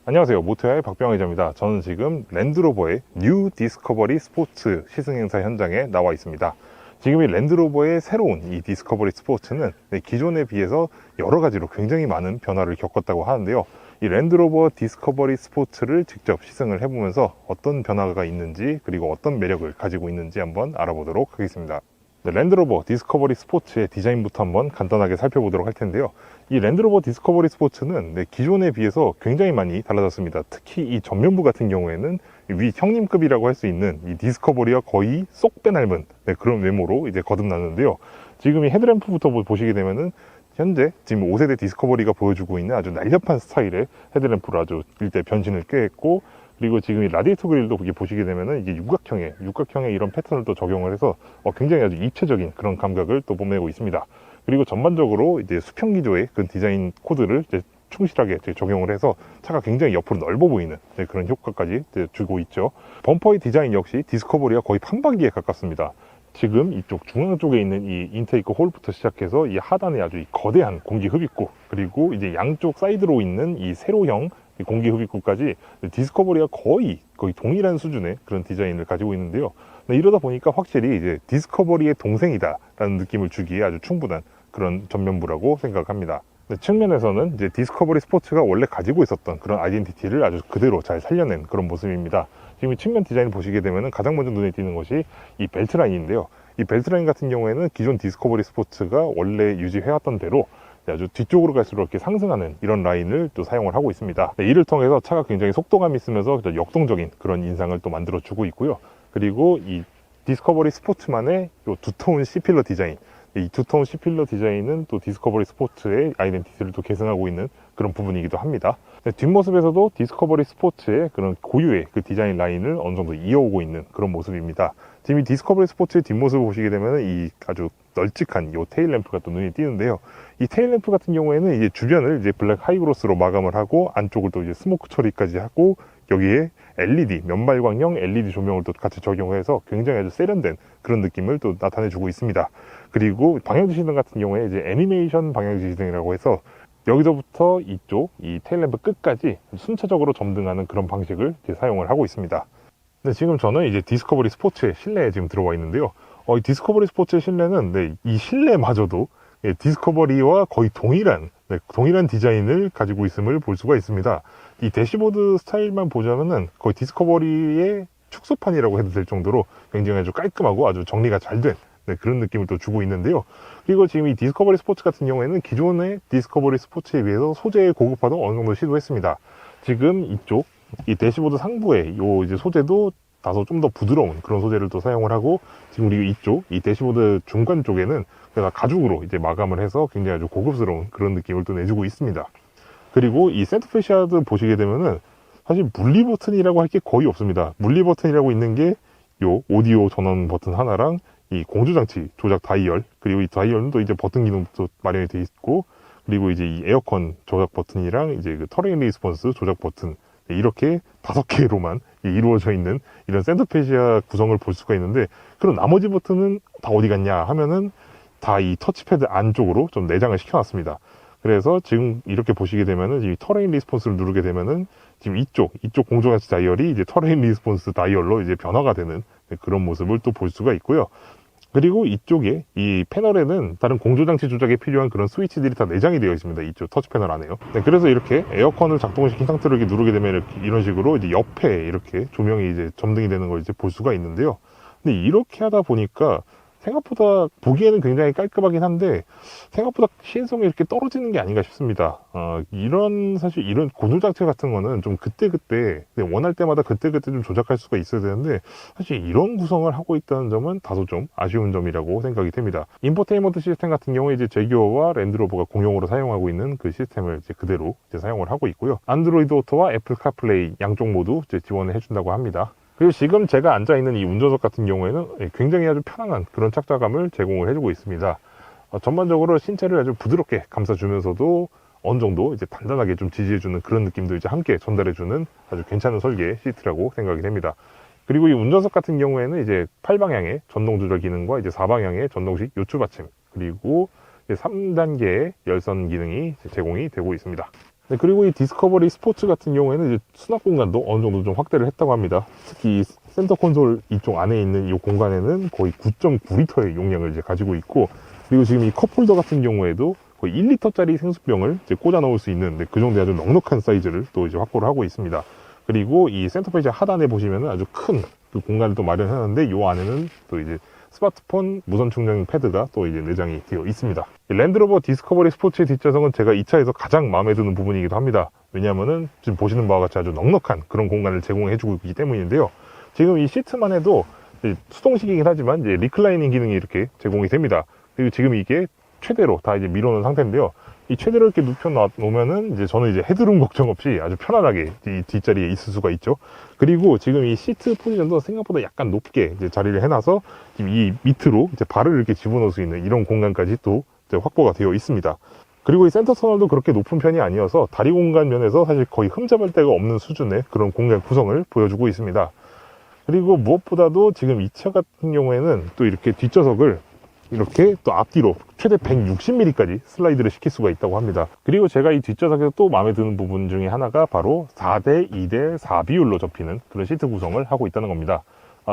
안녕하세요. 모토야의 박병호 기자입니다. 저는 지금 랜드로버의 뉴 디스커버리 스포츠 시승행사 현장에 나와 있습니다. 지금 이 랜드로버의 새로운 이 디스커버리 스포츠는 기존에 비해서 여러 가지로 굉장히 많은 변화를 겪었다고 하는데요. 이 랜드로버 디스커버리 스포츠를 직접 시승을 해보면서 어떤 변화가 있는지, 그리고 어떤 매력을 가지고 있는지 한번 알아보도록 하겠습니다. 랜드로버 디스커버리 스포츠의 디자인부터 한번 간단하게 살펴보도록 할 텐데요. 이 랜드로버 디스커버리 스포츠는 기존에 비해서 굉장히 많이 달라졌습니다. 특히 이 전면부 같은 경우에는 위 형님급이라고 할 수 있는 이 디스커버리와 거의 쏙 빼닮은 그런 외모로 이제 거듭났는데요. 지금 이 헤드램프부터 보시게 되면은 현재 지금 5세대 디스커버리가 보여주고 있는 아주 날렵한 스타일의 헤드램프로 아주 일대 변신을 꾀했고, 그리고 지금 이 라디에이터 그릴도 보시게 되면은 이게 육각형의 이런 패턴을 또 적용을 해서 굉장히 아주 입체적인 그런 감각을 또 뽐내고 있습니다. 그리고 전반적으로 이제 수평 기조의 그 디자인 코드를 이제 충실하게 적용을 해서 차가 굉장히 옆으로 넓어 보이는 그런 효과까지 주고 있죠. 범퍼의 디자인 역시 디스커버리와 거의 판박이에 가깝습니다. 지금 이쪽 중앙 쪽에 있는 이 인테이크 홀부터 시작해서 이 하단에 아주 이 거대한 공기 흡입구, 그리고 이제 양쪽 사이드로 있는 이 세로형 공기 흡입구까지 디스커버리와 거의 동일한 수준의 그런 디자인을 가지고 있는데요. 이러다 보니까 확실히 이제 디스커버리의 동생이다라는 느낌을 주기에 아주 충분한 그런 전면부라고 생각합니다. 측면에서는 이제 디스커버리 스포츠가 원래 가지고 있었던 그런 아이덴티티를 아주 그대로 잘 살려낸 그런 모습입니다. 지금 이 측면 디자인을 보시게 되면 가장 먼저 눈에 띄는 것이 이 벨트라인인데요. 이 벨트라인 같은 경우에는 기존 디스커버리 스포츠가 원래 유지해왔던 대로 아주 뒤쪽으로 갈수록 이렇게 상승하는 이런 라인을 또 사용을 하고 있습니다. 이를 통해서 차가 굉장히 속도감이 있으면서 역동적인 그런 인상을 또 만들어주고 있고요. 그리고 이 디스커버리 스포츠만의 이 두터운 C필러 디자인, 이 두터운 C필러 디자인은 또 디스커버리 스포츠의 아이덴티티를 또 계승하고 있는 그런 부분이기도 합니다. 뒷모습에서도 디스커버리 스포츠의 그런 고유의 그 디자인 라인을 어느 정도 이어오고 있는 그런 모습입니다. 지금 이 디스커버리 스포츠의 뒷모습을 보시게 되면 이 아주 널찍한 이 테일 램프가 또 눈에 띄는데요. 이 테일 램프 같은 경우에는 이제 주변을 이제 블랙 하이그로스로 마감을 하고, 안쪽을 또 이제 스모크 처리까지 하고, 여기에 LED, 면발광형 LED 조명을 또 같이 적용해서 굉장히 아주 세련된 그런 느낌을 또 나타내주고 있습니다. 그리고 방향지시등 같은 경우에 이제 애니메이션 방향지시등이라고 해서 여기서부터 이쪽 이 테일램프 끝까지 순차적으로 점등하는 그런 방식을 이제 사용을 하고 있습니다. 근데 지금 저는 이제 디스커버리 스포츠의 실내에 지금 들어와 있는데요. 이 디스커버리 스포츠의 실내는 이 실내마저도 디스커버리와 거의 동일한 디자인을 가지고 있음을 볼 수가 있습니다. 이 대시보드 스타일만 보자면은 거의 디스커버리의 축소판이라고 해도 될 정도로 굉장히 아주 깔끔하고 아주 정리가 잘 된 그런 느낌을 또 주고 있는데요. 그리고 지금 이 디스커버리 스포츠 같은 경우에는 기존의 디스커버리 스포츠에 비해서 소재의 고급화도 어느 정도 시도했습니다. 지금 이쪽 이 대시보드 상부에 요 이제 소재도 다소 좀 더 부드러운 그런 소재를 또 사용을 하고, 지금 우리 이쪽 이 대시보드 중간 쪽에는 가죽으로 이제 마감을 해서 굉장히 아주 고급스러운 그런 느낌을 또 내주고 있습니다. 그리고 이 센터페시아드 보시게 되면은 사실 물리 버튼이라고 할 게 거의 없습니다. 물리 버튼이라고 있는 게 요 오디오 전원 버튼 하나랑 이 공조장치 조작 다이얼, 그리고 이 다이얼은 또 이제 버튼 기능도 마련이 되어 있고, 그리고 이제 이 에어컨 조작 버튼이랑 이제 그 터레인 리스폰스 조작 버튼, 이렇게 5개로만 이루어져 있는 이런 센터페시아 구성을 볼 수가 있는데, 그럼 나머지 버튼은 다 어디 갔냐 하면은 다 이 터치패드 안쪽으로 좀 내장을 시켜놨습니다. 그래서 지금 이렇게 보시게 되면은 이 터레인 리스폰스를 누르게 되면은 지금 이쪽 공조장치 다이얼이 이제 터레인 리스폰스 다이얼로 이제 변화가 되는 그런 모습을 또 볼 수가 있고요. 그리고 이쪽에 이 패널에는 다른 공조장치 조작에 필요한 그런 스위치들이 다 내장이 되어 있습니다. 이쪽 터치 패널 안에요. 그래서 이렇게 에어컨을 작동시킨 상태로 이렇게 누르게 되면 이런 식으로 이제 옆에 이렇게 조명이 이제 점등이 되는 걸 이제 볼 수가 있는데요. 근데 이렇게 하다 보니까 생각보다 보기에는 굉장히 깔끔하긴 한데 생각보다 시인성이 이렇게 떨어지는 게 아닌가 싶습니다. 사실 이런 공조장치 같은 거는 좀 그때그때 원할 때마다 그때그때 좀 조작할 수가 있어야 되는데, 사실 이런 구성을 하고 있다는 점은 다소 좀 아쉬운 점이라고 생각이 됩니다. 인포테인먼트 시스템 같은 경우에 이제 제규어와 랜드로버가 공용으로 사용하고 있는 그 시스템을 이제 그대로 이제 사용을 하고 있고요. 안드로이드 오토와 애플 카플레이 양쪽 모두 이제 지원을 해준다고 합니다. 그리고 지금 제가 앉아있는 이 운전석 같은 경우에는 굉장히 아주 편안한 그런 착좌감을 제공을 해주고 있습니다. 전반적으로 신체를 아주 부드럽게 감싸주면서도 어느 정도 이제 단단하게 좀 지지해주는 그런 느낌도 이제 함께 전달해주는 아주 괜찮은 설계의 시트라고 생각이 됩니다. 그리고 이 운전석 같은 경우에는 이제 8방향의 전동 조절 기능과 이제 4방향의 전동식 요추 받침, 그리고 3단계의 열선 기능이 제공이 되고 있습니다. 네, 그리고 이 디스커버리 스포츠 같은 경우에는 이제 수납 공간도 어느 정도 좀 확대를 했다고 합니다. 특히 이 센터 콘솔 이쪽 안에 있는 이 공간에는 거의 9.9리터의 용량을 이제 가지고 있고, 그리고 지금 이 컵홀더 같은 경우에도 거의 1리터짜리 생수병을 이제 꽂아 넣을 수 있는 그 정도의 아주 넉넉한 사이즈를 또 이제 확보를 하고 있습니다. 그리고 이 센터페이지 하단에 보시면은 아주 큰 그 공간을 또 마련하는데, 이 안에는 또 이제 스마트폰 무선 충전 패드가 또 이제 내장이 되어 있습니다. 랜드로버 디스커버리 스포츠의 뒷좌석은 제가 이 차에서 가장 마음에 드는 부분이기도 합니다. 왜냐하면은 지금 보시는 바와 같이 아주 넉넉한 그런 공간을 제공해주고 있기 때문인데요. 지금 이 시트만 해도 수동식이긴 하지만 이제 리클라이닝 기능이 이렇게 제공이 됩니다. 그리고 지금 이게 최대로 다 이제 밀어놓은 상태인데요. 이 최대로 이렇게 눕혀 놓으면은 이제 저는 이제 헤드룸 걱정 없이 아주 편안하게 이 뒷자리에 있을 수가 있죠. 그리고 지금 이 시트 포지션도 생각보다 약간 높게 이제 자리를 해놔서 지금 이 밑으로 이제 발을 이렇게 집어넣을 수 있는 이런 공간까지 또 이제 확보가 되어 있습니다. 그리고 이 센터 터널도 그렇게 높은 편이 아니어서 다리 공간 면에서 사실 거의 흠잡을 데가 없는 수준의 그런 공간 구성을 보여주고 있습니다. 그리고 무엇보다도 지금 이 차 같은 경우에는 또 이렇게 뒷좌석을 이렇게 또 앞뒤로 최대 160mm까지 슬라이드를 시킬 수가 있다고 합니다. 그리고 제가 이 뒷좌석에서 또 마음에 드는 부분 중에 하나가 바로 4대 2대 4 비율로 접히는 그런 시트 구성을 하고 있다는 겁니다.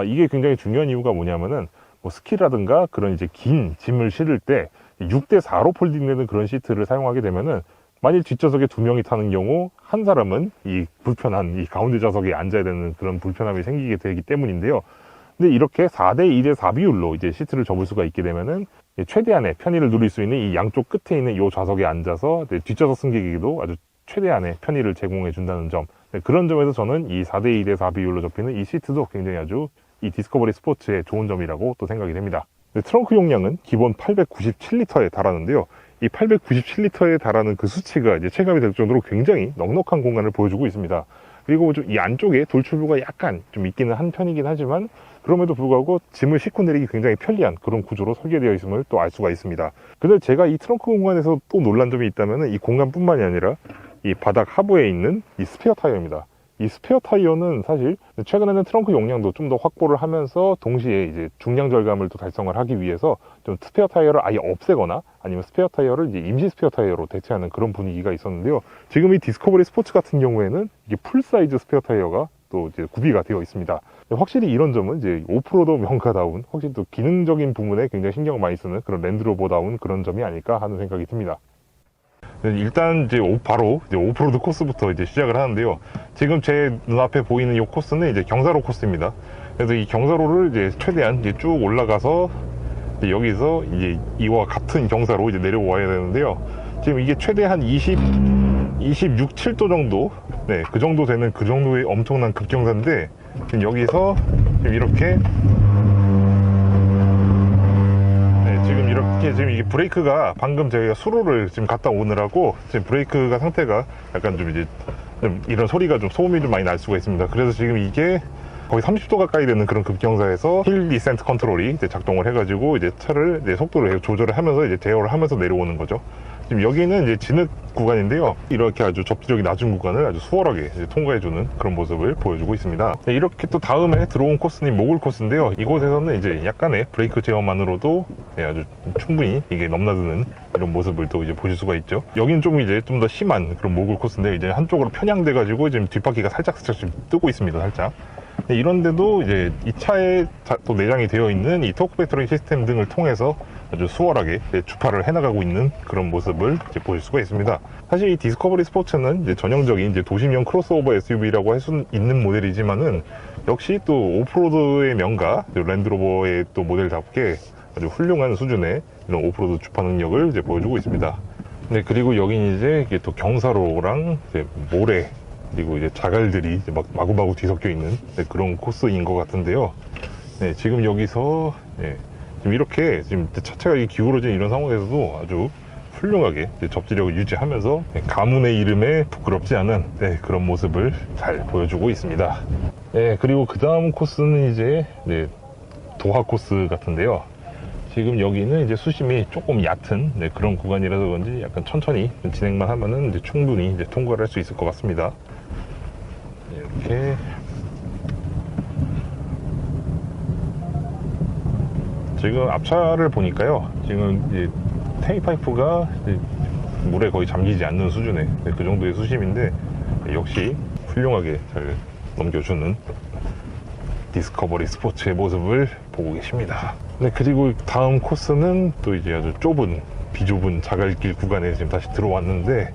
이게 굉장히 중요한 이유가 뭐냐면은 뭐 스키라든가 그런 이제 긴 짐을 실을 때 6대 4로 폴딩되는 그런 시트를 사용하게 되면은, 만일 뒷좌석에 두 명이 타는 경우 한 사람은 이 불편한 이 가운데 좌석에 앉아야 되는 그런 불편함이 생기게 되기 때문인데요. 근데 이렇게 4대 2대 4 비율로 이제 시트를 접을 수가 있게 되면은 최대한의 편의를 누릴 수 있는 이 양쪽 끝에 있는 이 좌석에 앉아서 뒷좌석 승객에게도 아주 최대한의 편의를 제공해 준다는 점, 그런 점에서 저는 이 4대 2대 4 비율로 접히는 이 시트도 굉장히 아주 이 디스커버리 스포츠의 좋은 점이라고 또 생각이 됩니다. 트렁크 용량은 기본 897리터에 달하는데요. 이 897리터에 달하는 그 수치가 이제 체감이 될 정도로 굉장히 넉넉한 공간을 보여주고 있습니다. 그리고 좀 이 안쪽에 돌출부가 약간 좀 있기는 한 편이긴 하지만, 그럼에도 불구하고 짐을 싣고 내리기 굉장히 편리한 그런 구조로 설계되어 있음을 또 알 수가 있습니다. 근데 제가 이 트렁크 공간에서 또 놀란 점이 있다면 이 공간뿐만이 아니라 이 바닥 하부에 있는 이 스페어 타이어입니다. 이 스페어 타이어는 사실 최근에는 트렁크 용량도 좀 더 확보를 하면서 동시에 이제 중량 절감을 또 달성을 하기 위해서 좀 스페어 타이어를 아예 없애거나 아니면 스페어 타이어를 이제 임시 스페어 타이어로 대체하는 그런 분위기가 있었는데요. 지금 이 디스커버리 스포츠 같은 경우에는 이게 풀 사이즈 스페어 타이어가 또 이제 구비가 되어 있습니다. 확실히 이런 점은 이제 오프로드 명가다운, 확실히 또 기능적인 부분에 굉장히 신경을 많이 쓰는 그런 랜드로버다운 그런 점이 아닐까 하는 생각이 듭니다. 일단 이제 바로 이제 오프로드 코스부터 이제 시작을 하는데요. 지금 제 눈앞에 보이는 이 코스는 이제 경사로 코스입니다. 그래서 이 경사로를 이제 최대한 이제 쭉 올라가서 이제 여기서 이제 이와 같은 경사로 이제 내려와야 되는데요. 지금 이게 최대 한 26, 7도 정도, 네, 그 정도 되는 그 정도의 엄청난 급경사인데, 지금 여기서 지금 이렇게 지금 이게 브레이크가 방금 저희가 수로를 지금 갔다 오느라고 지금 브레이크가 상태가 약간 좀 이제 좀 이런 소리가 좀 소음이 좀 많이 날 수가 있습니다. 그래서 지금 이게 거의 30도 가까이 되는 그런 급경사에서 힐 디센트 컨트롤이 이제 작동을 해가지고 이제 차를 이제 속도를 조절을 하면서 이제 제어를 하면서 내려오는 거죠. 지금 여기는 이제 진흙 구간인데요. 이렇게 아주 접지력이 낮은 구간을 아주 수월하게 이제 통과해주는 그런 모습을 보여주고 있습니다. 이렇게 또 다음에 들어온 코스는 모글 코스인데요. 이곳에서는 이제 약간의 브레이크 제어만으로도 아주 충분히 이게 넘나드는 이런 모습을 또 이제 보실 수가 있죠. 여기는 좀 이제 좀 더 심한 그런 모글 코스인데, 이제 한쪽으로 편향돼가지고 지금 뒷바퀴가 살짝 지금 뜨고 있습니다. 살짝. 이런데도 이제 이 차에 또 내장이 되어 있는 이 토크 배터리 시스템 등을 통해서 아주 수월하게 주파를 해나가고 있는 그런 모습을 이제 보실 수가 있습니다. 사실 이 디스커버리 스포츠는 이제 전형적인 이제 도심형 크로스오버 SUV라고 할 수 있는 모델이지만은, 역시 또 오프로드의 명가 랜드로버의 또 모델답게 아주 훌륭한 수준의 이런 오프로드 주파 능력을 이제 보여주고 있습니다. 네, 그리고 여긴 이제 이게 또 경사로랑 이제 모래, 그리고 이제 자갈들이 이제 막 마구마구 뒤섞여 있는 그런 코스인 것 같은데요. 네, 지금 여기서 지금 이렇게 지금 차체가 기울어진 이런 상황에서도 아주 훌륭하게 접지력을 유지하면서 가문의 이름에 부끄럽지 않은 그런 모습을 잘 보여주고 있습니다. 그리고 그 다음 코스는 이제 도하 코스 같은데요. 지금 여기는 이제 수심이 조금 얕은 그런 구간이라서 그런지 약간 천천히 진행만 하면은 이제 충분히 이제 통과를 할 수 있을 것 같습니다. 이렇게 지금 앞차를 보니까요, 지금 이제 테일 파이프가 물에 거의 잠기지 않는 수준의 그 정도의 수심인데, 역시 훌륭하게 잘 넘겨주는 디스커버리 스포츠의 모습을 보고 계십니다. 네, 그리고 다음 코스는 또 이제 아주 좁은 비좁은 자갈길 구간에 지금 다시 들어왔는데,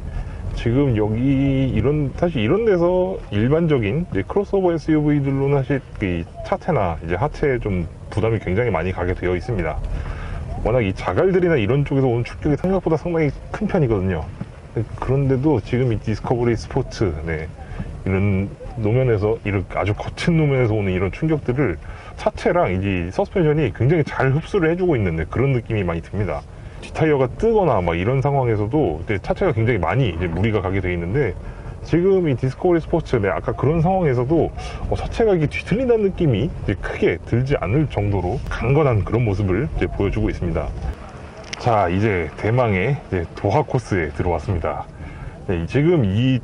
지금 여기 사실 이런 데서 일반적인 이제 크로스오버 SUV들로는 사실 이 차체나 이제 하체에 좀 부담이 굉장히 많이 가게 되어 있습니다. 워낙 이 자갈들이나 이런 쪽에서 오는 충격이 생각보다 상당히 큰 편이거든요. 그런데도 지금 이 디스커버리 스포츠, 이런 노면에서, 이렇게 아주 거친 노면에서 오는 이런 충격들을 차체랑 이제 서스펜션이 굉장히 잘 흡수를 해주고 있는 그런 느낌이 많이 듭니다. 뒷타이어가 뜨거나 막 이런 상황에서도 이제 차체가 굉장히 많이 이제 무리가 가게 돼 있는데, 지금 이 디스커버리 스포츠, 아까 그런 상황에서도 차체가 이렇게 뒤틀린다는 느낌이 이제 크게 들지 않을 정도로 강건한 그런 모습을 이제 보여주고 있습니다. 자, 이제 대망의 이제 도하 코스에 들어왔습니다. 지금 이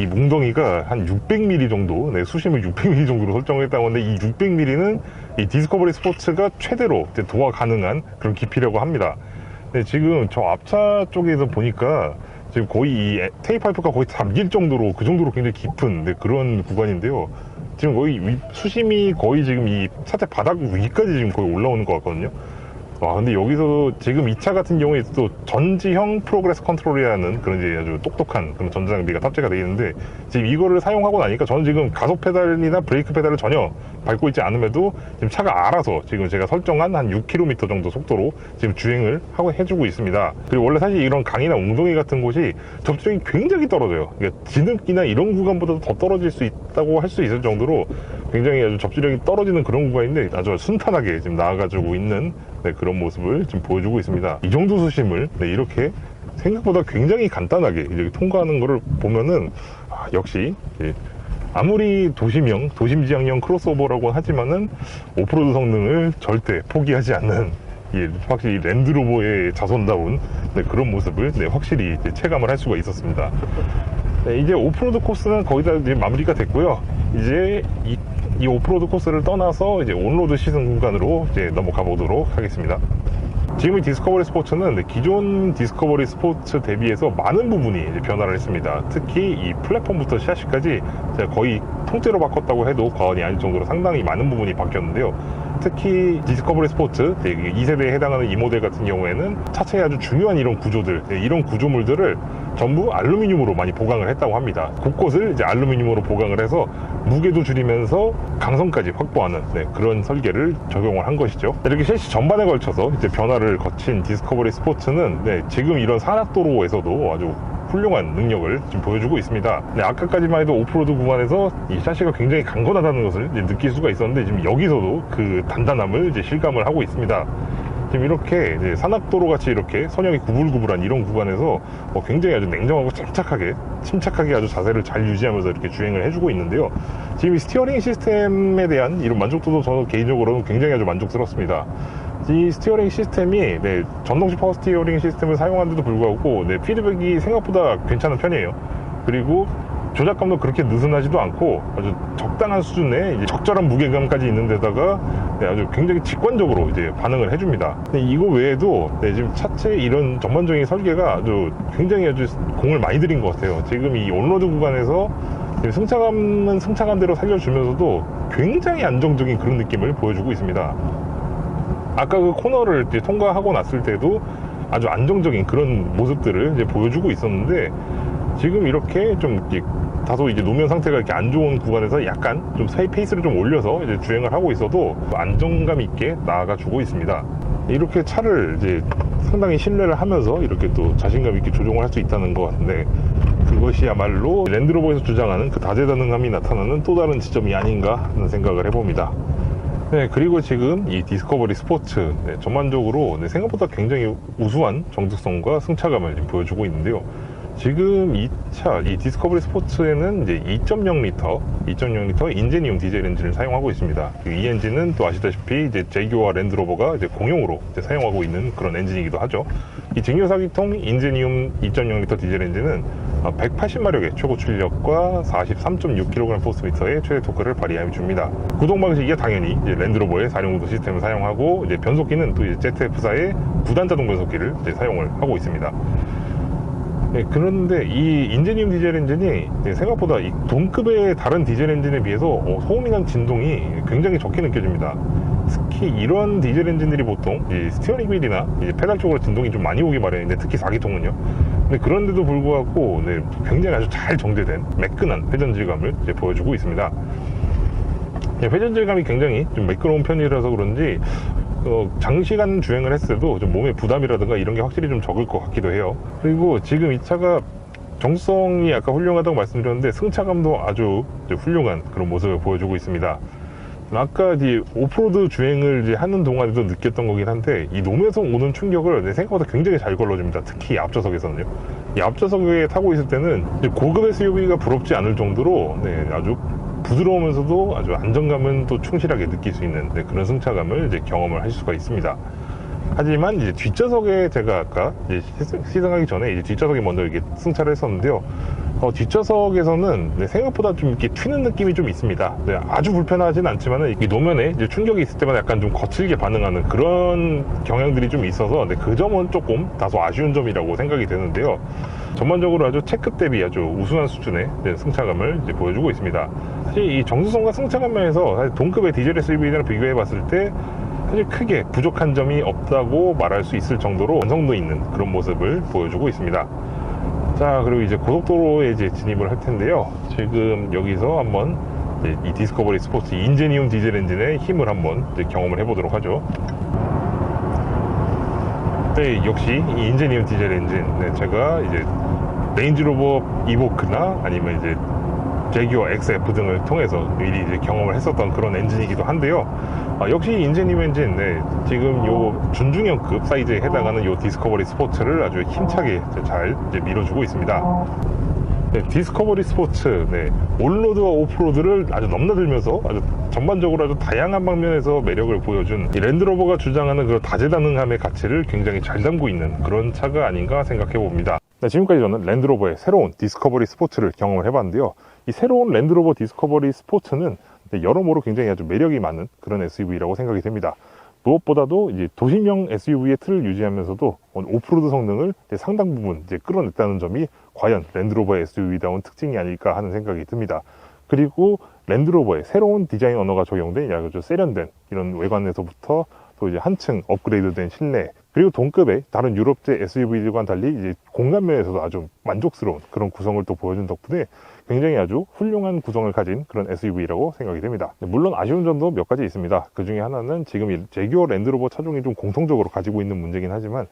뭉덩이가 한 600mm 정도, 수심을 600mm 정도로 설정을 했다고 하는데, 이 600mm는 이 디스커버리 스포츠가 최대로 이제 도하 가능한 그런 깊이라고 합니다. 지금 저 앞차 쪽에서 보니까 지금 거의 이 테이파이프가 거의 잠길 정도로, 그 정도로 굉장히 깊은 그런 구간인데요. 지금 거의 수심이 거의 지금 이 차체 바닥 위까지 지금 거의 올라오는 것 같거든요. 와, 근데 여기서 지금 이 차 같은 경우에 또 전지형 프로그레스 컨트롤이라는 그런 이제 아주 똑똑한 그런 전자장비가 탑재가 되어 있는데, 지금 이거를 사용하고 나니까 저는 지금 가속 페달이나 브레이크 페달을 전혀 밟고 있지 않음에도 지금 차가 알아서 지금 제가 설정한 한 6km 정도 속도로 지금 주행을 해주고 있습니다. 그리고 원래 사실 이런 강이나 웅덩이 같은 곳이 접지력이 굉장히 떨어져요. 그러니까 진흙이나 이런 구간보다도 더 떨어질 수 있다고 할 수 있을 정도로 굉장히 아주 접지력이 떨어지는 그런 구간인데, 아주 순탄하게 지금 나아가지고 있는 그런 모습을 지금 보여주고 있습니다. 이 정도 수심을 이렇게 생각보다 굉장히 간단하게 이제 통과하는 거를 보면은, 역시 아무리 도심지향형 크로스오버라고 하지만은 오프로드 성능을 절대 포기하지 않는, 확실히 랜드로버의 자손다운 그런 모습을 확실히 체감을 할 수가 있었습니다. 이제 오프로드 코스는 거의 다 이제 마무리가 됐고요. 이제 이 오프로드 코스를 떠나서 이제 온로드 시승 구간으로 이제 넘어가 보도록 하겠습니다. 지금 이 디스커버리 스포츠는 기존 디스커버리 스포츠 대비해서 많은 부분이 이제 변화를 했습니다. 특히 이 플랫폼부터 샤시까지 거의 통째로 바꿨다고 해도 과언이 아닐 정도로 상당히 많은 부분이 바뀌었는데요. 특히 디스커버리 스포츠 2세대에 해당하는 이 모델 같은 경우에는 차체에 아주 중요한 이런 구조들, 이런 구조물들을 전부 알루미늄으로 많이 보강을 했다고 합니다. 곳곳을 이제 알루미늄으로 보강을 해서 무게도 줄이면서 강성까지 확보하는 그런 설계를 적용을 한 것이죠. 이렇게 셰시 전반에 걸쳐서 이제 변화를 거친 디스커버리 스포츠는 지금 이런 산악도로에서도 아주 훌륭한 능력을 지금 보여주고 있습니다. 아까까지만 해도 오프로드 구간에서 이 샤시가 굉장히 강건하다는 것을 이제 느낄 수가 있었는데, 지금 여기서도 그 단단함을 이제 실감을 하고 있습니다. 지금 이렇게 이제 산악도로 같이 이렇게 선형이 구불구불한 이런 구간에서 굉장히 아주 냉정하고 침착하게 아주 자세를 잘 유지하면서 이렇게 주행을 해주고 있는데요. 지금 이 스티어링 시스템에 대한 이런 만족도도 저는 개인적으로는 굉장히 아주 만족스럽습니다. 이 스티어링 시스템이 전동식 파워 스티어링 시스템을 사용하는데도 불구하고 피드백이 생각보다 괜찮은 편이에요. 그리고 조작감도 그렇게 느슨하지도 않고 아주 적당한 수준의 이제 적절한 무게감까지 있는 데다가 아주 굉장히 직관적으로 이제 반응을 해줍니다. 근데 이거 외에도 지금 차체 이런 전반적인 설계가 굉장히 아주 공을 많이 들인 것 같아요. 지금 이 온로드 구간에서 승차감은 승차감대로 살려주면서도 굉장히 안정적인 그런 느낌을 보여주고 있습니다. 아까 그 코너를 이제 통과하고 났을 때도 아주 안정적인 그런 모습들을 이제 보여주고 있었는데, 지금 이렇게 좀 다소 이제 노면 상태가 이렇게 안 좋은 구간에서 약간 좀 페이스를 좀 올려서 이제 주행을 하고 있어도 안정감 있게 나아가 주고 있습니다. 이렇게 차를 이제 상당히 신뢰를 하면서 이렇게 또 자신감 있게 조종을 할 수 있다는 것 같은데, 그것이야말로 랜드로버에서 주장하는 그 다재다능함이 나타나는 또 다른 지점이 아닌가 하는 생각을 해봅니다. 그리고 지금 이 디스커버리 스포츠 전반적으로 생각보다 굉장히 우수한 정숙성과 승차감을 지금 보여주고 있는데요. 지금 이 차, 이 디스커버리 스포츠에는 이제 2.0L 인제니움 디젤 엔진을 사용하고 있습니다. 이 엔진은 또 아시다시피 이제 제규어와 랜드로버가 이제 공용으로 이제 사용하고 있는 그런 엔진이기도 하죠. 이 증유 4기통 인제니움 2.0L 디젤 엔진은 180마력의 최고 출력과 43.6kg 포스미터의 최대 토크를 발휘하여 줍니다. 구동 방식이 당연히 이제 랜드로버의 4륜구동 시스템을 사용하고, 이제 변속기는 또 이제 ZF4의 9단 자동 변속기를 이제 사용을 하고 있습니다. 네, 그런데 이 인제니움 디젤 엔진이 생각보다 이 동급의 다른 디젤 엔진에 비해서 소음이나 진동이 굉장히 적게 느껴집니다. 특히 이런 디젤 엔진들이 보통 이 스티어링 휠이나 이제 페달 쪽으로 진동이 좀 많이 오기 마련인데, 특히 4기통은요. 근데 그런데도 불구하고 네, 굉장히 아주 잘 정제된 매끈한 회전 질감을 이제 보여주고 있습니다. 회전 질감이 굉장히 좀 매끄러운 편이라서 그런지 장시간 주행을 했을 때도 좀 몸의 부담이라든가 이런 게 확실히 좀 적을 것 같기도 해요. 그리고 지금 이 차가 정수성이 아까 훌륭하다고 말씀드렸는데, 승차감도 아주 훌륭한 그런 모습을 보여주고 있습니다. 아까 이 오프로드 주행을 이제 하는 동안에도 느꼈던 거긴 한데, 이 노면에서 오는 충격을 생각보다 굉장히 잘 걸러줍니다. 특히 앞좌석에서는요. 이 앞좌석에 타고 있을 때는 고급 SUV가 부럽지 않을 정도로 아주 부드러우면서도 아주 안정감은 또 충실하게 느낄 수 있는 그런 승차감을 이제 경험을 하실 수가 있습니다. 하지만 이제 뒷좌석에 제가 아까 이제 시승하기 전에 이제 뒷좌석에 먼저 이렇게 승차를 했었는데요. 뒷좌석에서는 생각보다 좀 이렇게 튀는 느낌이 좀 있습니다. 아주 불편하진 않지만은 이 노면에 이제 충격이 있을 때마다 약간 좀 거칠게 반응하는 그런 경향들이 좀 있어서 그 점은 조금 다소 아쉬운 점이라고 생각이 되는데요. 전반적으로 아주 체급 대비 아주 우수한 수준의 승차감을 이제 보여주고 있습니다. 사실 이 정수성과 승차감 면에서 사실 동급의 디젤 SUV랑 비교해 봤을 때 사실 크게 부족한 점이 없다고 말할 수 있을 정도로 완성도 있는 그런 모습을 보여주고 있습니다. 자, 그리고 이제 고속도로에 이제 진입을 할 텐데요. 지금 여기서 한번 이 디스커버리 스포츠 인제니움 디젤 엔진의 힘을 한번 이제 경험을 해보도록 하죠. 네, 역시 이 인제니움 디젤 엔진, 제가 이제 레인지로버 이보크나 아니면 이제 제규어 XF 등을 통해서 미리 이제 경험을 했었던 그런 엔진이기도 한데요. 역시 인제니움 엔진, 지금 요 준중형급 사이즈에 해당하는 요 디스커버리 스포츠를 아주 힘차게 잘 이제 밀어주고 있습니다. 디스커버리 스포츠, 온로드와 오프로드를 아주 넘나들면서 아주 전반적으로 아주 다양한 방면에서 매력을 보여준 이 랜드로버가 주장하는 그 다재다능함의 가치를 굉장히 잘 담고 있는 그런 차가 아닌가 생각해 봅니다. 지금까지 저는 랜드로버의 새로운 디스커버리 스포츠를 경험을 해봤는데요. 이 새로운 랜드로버 디스커버리 스포츠는 여러모로 굉장히 아주 매력이 많은 그런 SUV라고 생각이 됩니다. 무엇보다도 이제 도심형 SUV의 틀을 유지하면서도 오프로드 성능을 상당 부분 이제 끌어냈다는 점이 과연 랜드로버의 SUV다운 특징이 아닐까 하는 생각이 듭니다. 그리고 랜드로버의 새로운 디자인 언어가 적용된 아주 세련된 이런 외관에서부터 또 이제 한층 업그레이드된 실내, 그리고 동급의 다른 유럽제 SUV들과는 달리 이제 공간면에서도 아주 만족스러운 그런 구성을 또 보여준 덕분에 굉장히 아주 훌륭한 구성을 가진 그런 SUV라고 생각이 됩니다. 물론 아쉬운 점도 몇 가지 있습니다. 그 중에 하나는 지금 이 제규어 랜드로버 차종이 좀 공통적으로 가지고 있는 문제긴 하지만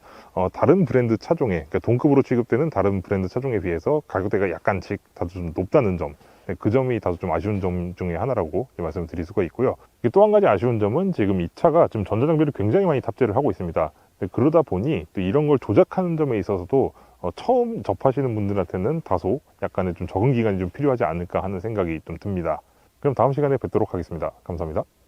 다른 브랜드 차종에, 그러니까 동급으로 취급되는 다른 브랜드 차종에 비해서 가격대가 약간씩 다소 좀 높다는 점, 그 점이 다소 좀 아쉬운 점 중에 하나라고 말씀드릴 수가 있고요. 또 한 가지 아쉬운 점은 지금 이 차가 좀 전자장비를 굉장히 많이 탑재를 하고 있습니다. 그러다 보니 또 이런 걸 조작하는 점에 있어서도 처음 접하시는 분들한테는 다소 약간의 좀 적응 기간이 좀 필요하지 않을까 하는 생각이 좀 듭니다. 그럼 다음 시간에 뵙도록 하겠습니다. 감사합니다.